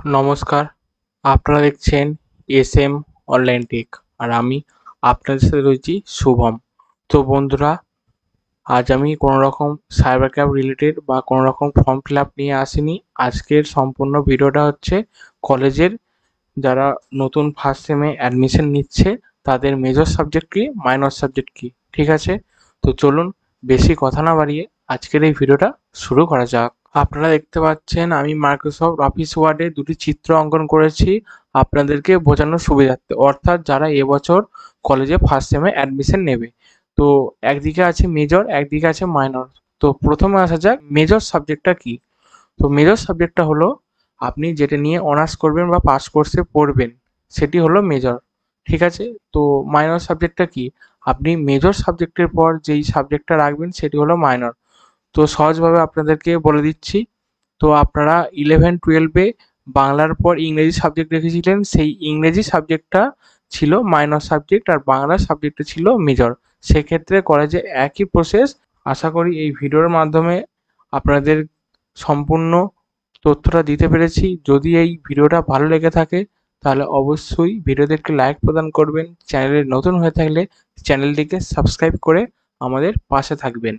নমস্কার, আপনারা দেখছেন এসএম অনলাইন টেক আর আমি আপনাদের সাথে রয়েছি শুভম। তো বন্ধুরা, আজ আমি কোনো রকম সাইবার ক্রাইম রিলেটেড বা কোনো রকম ফর্ম ফিল আপ নিয়ে আসিনি। আজকের সম্পূর্ণ ভিডিওটা হচ্ছে কলেজের যারা নতুন ফার্স্ট সেমে অ্যাডমিশন নিচ্ছে তাদের মেজর সাবজেক্ট কী, মাইনর সাবজেক্ট কী। ঠিক আছে, তো চলুন বেশি কথা না বাড়িয়ে আজকের এই ভিডিওটা শুরু করা যাক। আপনারা দেখতে পাচ্ছেন আমি মাইক্রোসফট অফিস ওয়ার্ডে দুটি চিত্র অঙ্কন করেছি আপনাদেরকে বোঝানোর সুবিধার্থে, অর্থাৎ যারা এবছর কলেজে ফার্স্ট সেমে অ্যাডমিশন নেবে। তো একদিকে আছে মেজর, একদিকে আছে মাইনর। তো প্রথমে আসা যাক মেজর সাবজেক্টটা কী। তো মেজর সাবজেক্টটা হলো আপনি যেটা নিয়ে অনার্স করবেন বা পাস কোর্সে পড়বেন সেটি হলো মেজর। ঠিক আছে, তো মাইনর সাবজেক্টটা কী, আপনি মেজর সাবজেক্টের পর যেই সাবজেক্টটা রাখবেন সেটি হলো মাইনর। তো সহজভাবে আপনাদেরকে বলে দিচ্ছি। তো আপনারা 11-12-এ বাংলার পর ইংরেজি সাবজেক্ট রেখেছিলেন, সেই ইংরেজি সাবজেক্টটা ছিল মাইনর সাবজেক্ট আর বাংলা সাবজেক্টটা ছিল মেজর। সেক্ষেত্রে কলেজে একই প্রসেস। আশা করি এই ভিডিওর মাধ্যমে আপনাদের সম্পূর্ণ তথ্যটা দিতে পেরেছি। যদি এই ভিডিওটা ভালো লেগে থাকে তাহলে অবশ্যই ভিডিওতে একটি লাইক প্রদান করবেন। চ্যানেলে নতুন হয়ে থাকলে চ্যানেলটিকে সাবস্ক্রাইব করে আমাদের পাশে থাকবেন।